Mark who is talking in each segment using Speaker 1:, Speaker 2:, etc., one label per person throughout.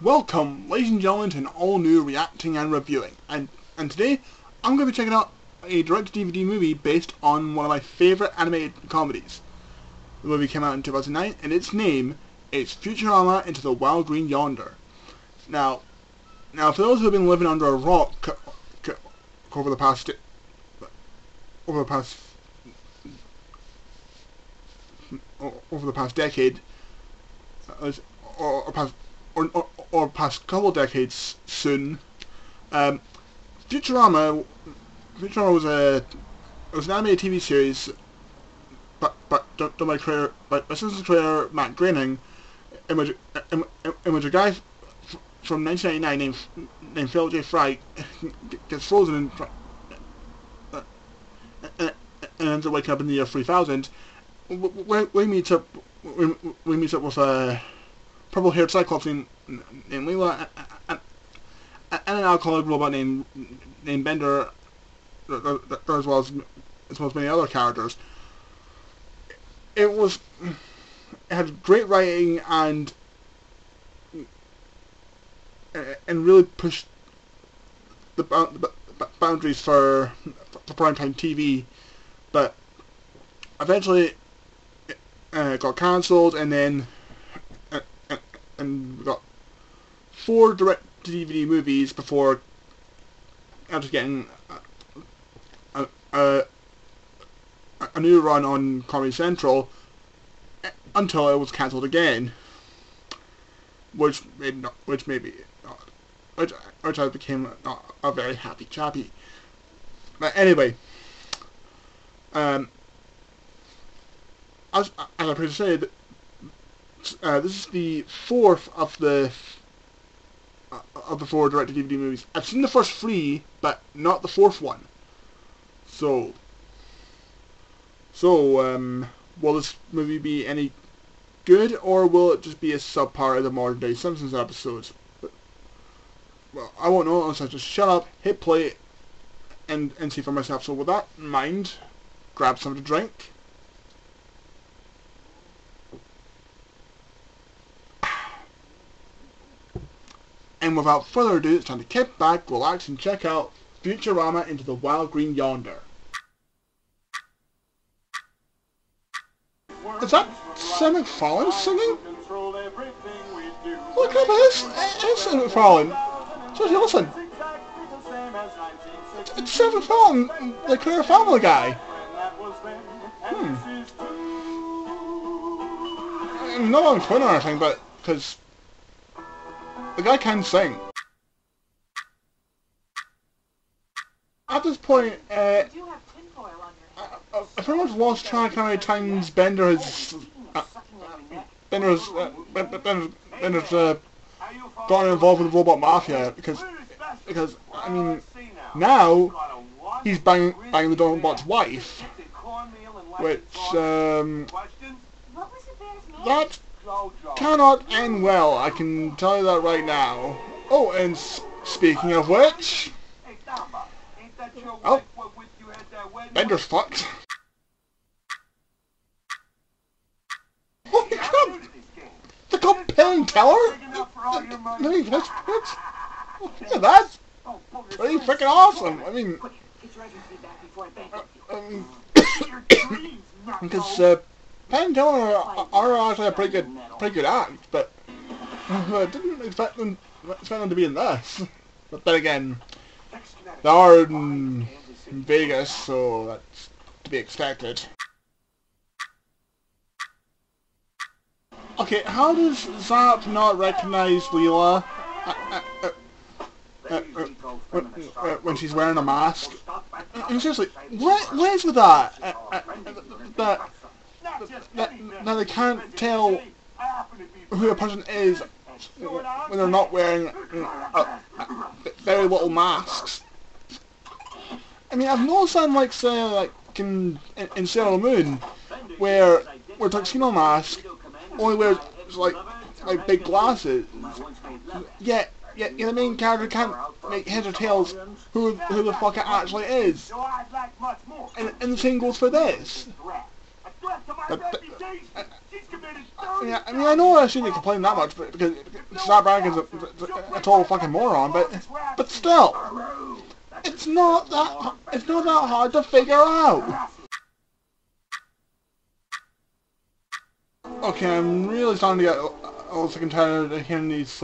Speaker 1: Welcome, ladies and gentlemen, to an all-new reacting and reviewing. And today, I'm going to be checking out a direct-to-DVD movie based on one of my favourite animated comedies. The movie came out in 2009, and its name is Futurama Into the Wild Green Yonder. Now, for those who have been living under a rock over the past decade, or past couple decades soon. Futurama was an animated TV series, but done by Simpsons creator Matt Groening, in which a guy from 1999 named Philip J. Fry gets frozen and ends up waking up in the year 3000. We meet up with a purple-haired Cyclops named Leela and an alcoholic robot named Bender, as well as many other characters. It had great writing and really pushed the boundaries for primetime TV, but eventually got cancelled, and then we got 4 direct-to-DVD movies before after getting a new run on Comedy Central until it was cancelled again, which I became a very happy chappy. But anyway, as I previously said, this is the 4th of the 4 direct-to-DVD movies. I've seen the first 3, but not the 4th one. So, will this movie be any good, or will it just be a subpart of the modern day Simpsons episodes? Well, I won't know unless I just shut up, hit play, and see for myself. So with that in mind, grab something to drink. And without further ado, it's time to kick back, relax, and check out Futurama Into the Wild Green Yonder. Is that Sam McFarlane singing? Look at this! It's Sam McFarlane! Just listen! It's Sam McFarlane, the Career Family Guy! Not on Twitter or anything, but because the guy can sing. At this point, I pretty much lost track how many times Bender has gotten involved with the robot mafia, because I mean, now he's banging the robot's wife, which that cannot end well, I can tell you that right now. Oh, and speaking of which, oh, Bender's fucked. Holy crap! They call Penn and Teller? Look at that! Pretty freaking awesome! I mean, because Penn and Teller are actually a pretty good act, but I didn't expect them to be in this. But then again, they are in Vegas, so that's to be expected. Okay, how does Zap not recognize Leela when she's wearing a mask? And seriously, what is with that? That they can't tell who a person is when they're not wearing very little masks. I mean, I've noticed that, like, say, like in Sailor Moon, where Tuxedo Mask only wears like big glasses. Yet the main character can't make heads or tails who the fuck it actually is. And the same goes for this. Yeah, I mean, I know I shouldn't complain that much, but because Zach Branigan's a total fucking moron, but still, it's not that hard to figure out. Okay, I'm really starting to get a little sick and tired of hearing these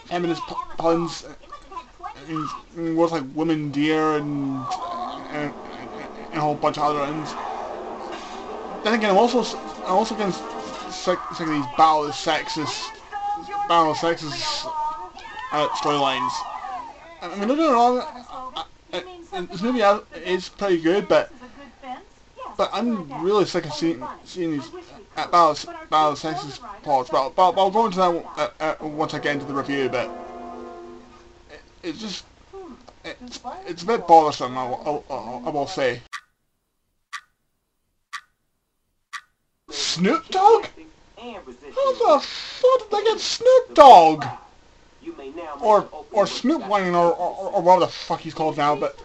Speaker 1: feminist puns. Words like women dear and a whole bunch of other ones. Then again, I'm also getting sick of these battle of sexist storylines. I mean, don't get me wrong, this movie is pretty good, but I'm really sick of seeing these battle of sexist plots. But I'll go into that once I get into the review. But it's just it's a bit bothersome, I will say. Snoop Dogg? How the fuck did they get Snoop Dogg? Or Snoop Wayne, or whatever the fuck he's called now, but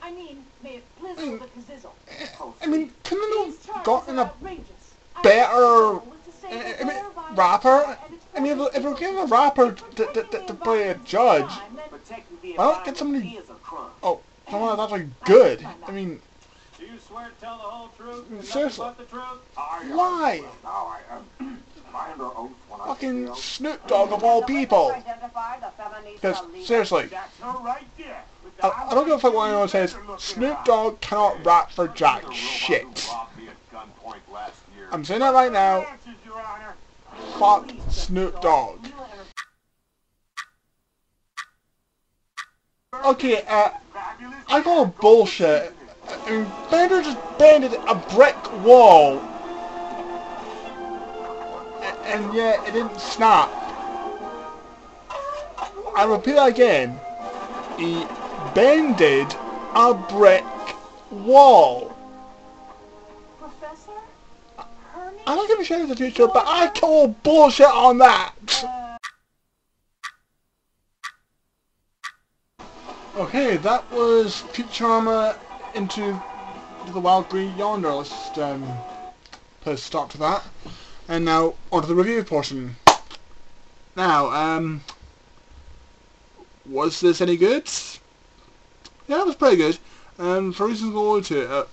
Speaker 1: I mean, couldn't they have gotten a better rapper? I mean, if we're getting a rapper to play a judge, why not get somebody, someone that's actually good? I mean,
Speaker 2: do you swear to tell the whole truth?
Speaker 1: Seriously.
Speaker 2: The truth?
Speaker 1: Why? Fucking Snoop Dogg of all people. Because, seriously, I don't give a fuck what anyone says, Snoop Dogg cannot rap for jack shit. I'm saying that right now. Fuck Snoop Dogg. Okay, I call bullshit. I mean, Bender just bended a brick wall, and yet it didn't snap. I repeat that again. He bended a brick wall.
Speaker 3: Professor?
Speaker 1: I'm not gonna share the future, but I call bullshit on that. Okay, that was Futurama into the Wild Green Yonder. Let's just put a stop to that. And now onto the review portion. Now, was this any good? Yeah, it was pretty good. For reasons we'll go into it.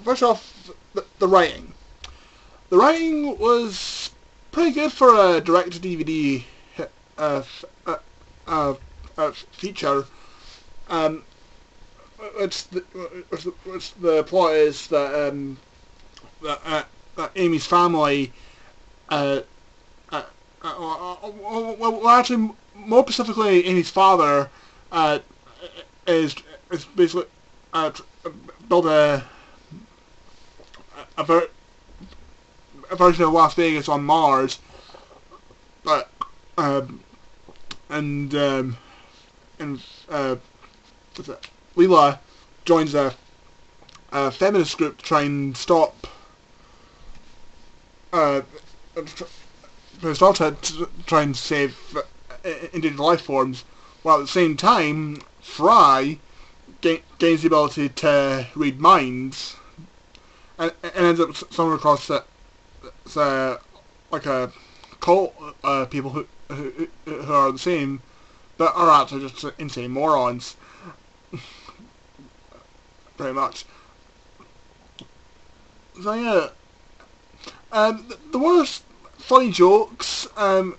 Speaker 1: First off, the writing. The writing was pretty good for a direct-to-DVD feature. The plot is that that Amy's family, well, actually, more specifically, Amy's father, is basically built a version of Las Vegas on Mars, but Leela joins a feminist group to try and stop try and save indigenous life forms, while at the same time Fry gains the ability to read minds and ends up stumbling across like a cult people who are the same, but are actually just insane morons. Pretty much. So yeah, the worst funny jokes, and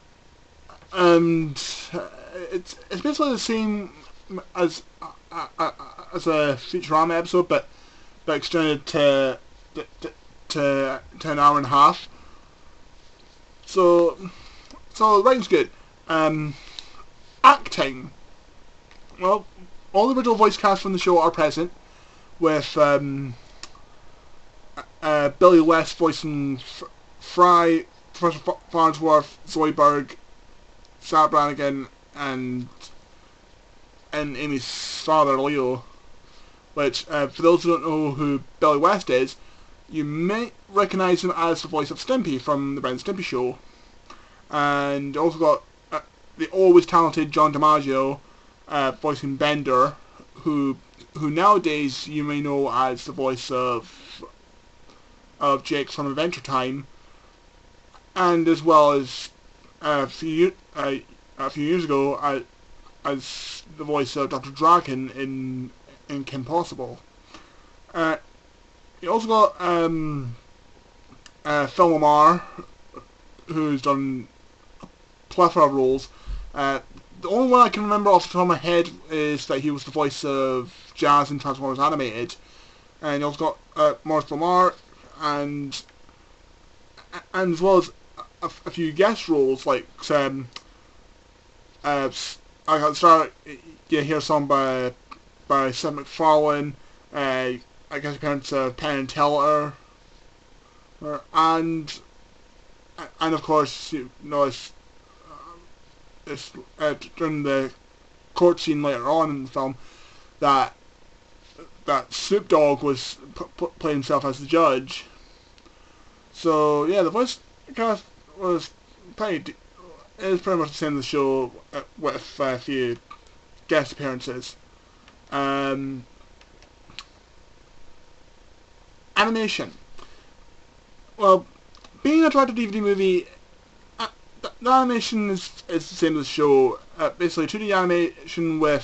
Speaker 1: it's basically the same as a Futurama episode, but extended to an hour and a half. So the writing's good. Acting. Well, all the original voice cast from the show are present, with Billy West voicing Fry, Professor Farnsworth, Zoe Berg, Sarah Branigan, and Amy's father, Leo. Which, for those who don't know who Billy West is, you may recognise him as the voice of Stimpy from the Ren and Stimpy show. And also got the always talented John DiMaggio voicing Bender, who nowadays you may know as the voice of Jake from Adventure Time, and as well as a few years ago as the voice of Dr. Draken in Kim Possible. You also got Phil Lamar, who's done a plethora of roles. The only one I can remember off the top of my head is that he was the voice of Jazz in Transformers Animated. And you also got Maurice Lamar, and as well as a few guest roles, like I got started. You hear a song by Seth MacFarlane. I guess appearance of Penn and Teller, and of course you know it's during the court scene later on in the film that Snoop Dogg was playing himself as the judge. So yeah, the voice cast was pretty much the same as the show with a few guest appearances. Animation. Well, being a direct-to-DVD movie, the animation is the same as the show. Basically, 2D animation with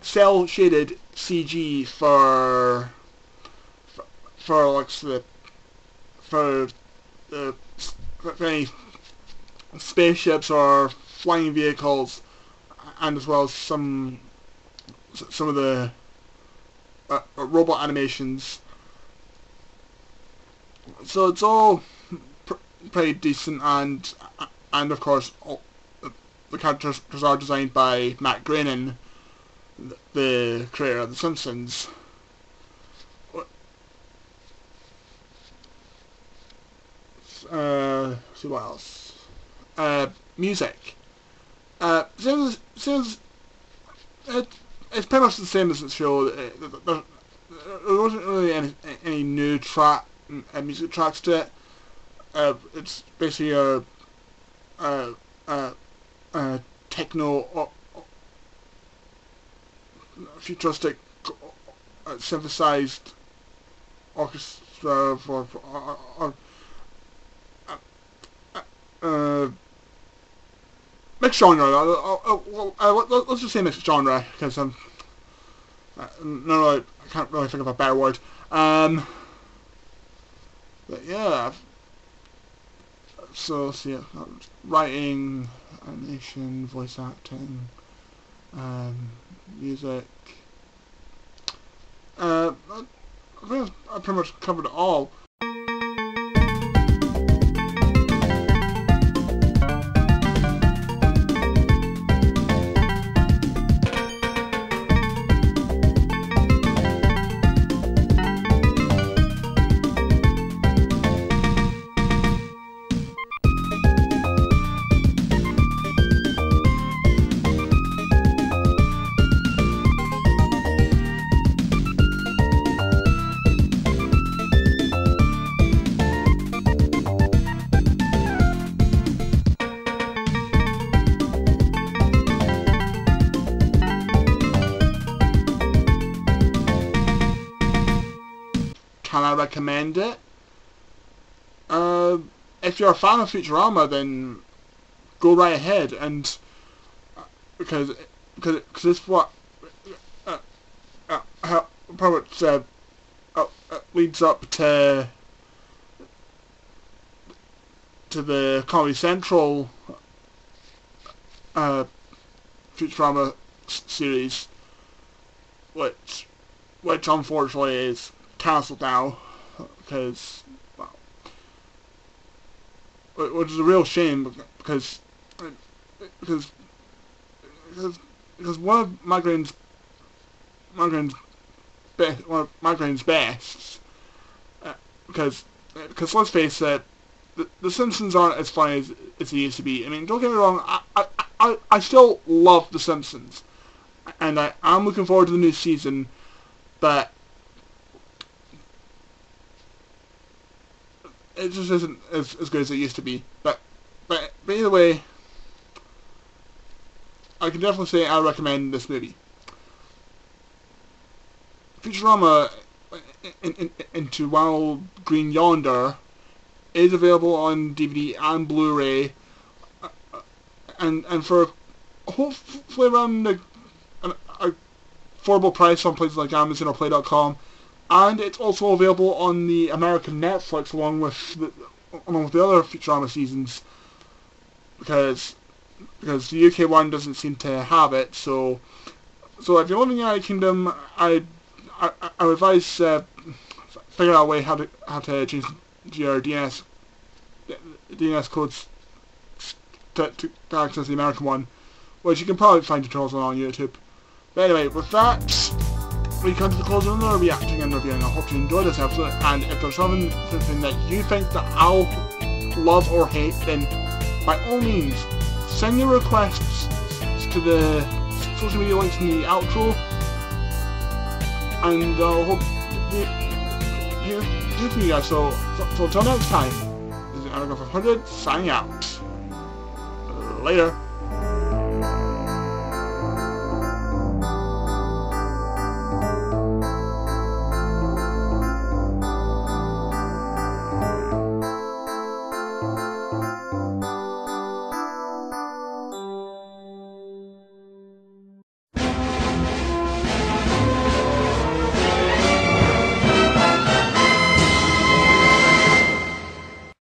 Speaker 1: cel-shaded CG for any spaceships or flying vehicles, and as well as some of the robot animations. So it's all pretty decent, and of course the characters are designed by Matt Groening, the creator of The Simpsons. See what else? Music. It's pretty much the same as the show. There wasn't really any new music tracks to it. It's basically a techno futuristic synthesized orchestra for mixed genre. Let's just say mixed genre, because I can't really think of a better word. But yeah, so let's see, writing, animation, voice acting, music. I think I pretty much covered it all. Can I recommend it? If you're a fan of Futurama, then go right ahead, and because it's what how pretty much leads up to the Comedy Central Futurama series, which unfortunately is cancelled now, because, well, which is a real shame, because one of Migraine's bests, because let's face it, the Simpsons aren't as funny as they used to be. I mean, don't get me wrong, I still love The Simpsons, and I'm looking forward to the new season, but it just isn't as good as it used to be. But either way, I can definitely say I recommend this movie. Futurama into Wild Green Yonder is available on DVD and Blu-ray, and for hopefully around a affordable price on places like Amazon or Play.com, and it's also available on the American Netflix along with the other Futurama seasons, because the UK one doesn't seem to have it. So if you're living in the United Kingdom, I would advise figuring out a way how to change your DNS codes to access the American one, which you can probably find tutorials on YouTube. But anyway, with that, we come to the close of another reacting and reviewing. I hope you enjoyed this episode, and if there's something that you think that I'll love or hate, then by all means, send your requests to the social media links in the outro, and I'll hope to hear from you guys. So until next time, this is Anagon 500 signing out. Later.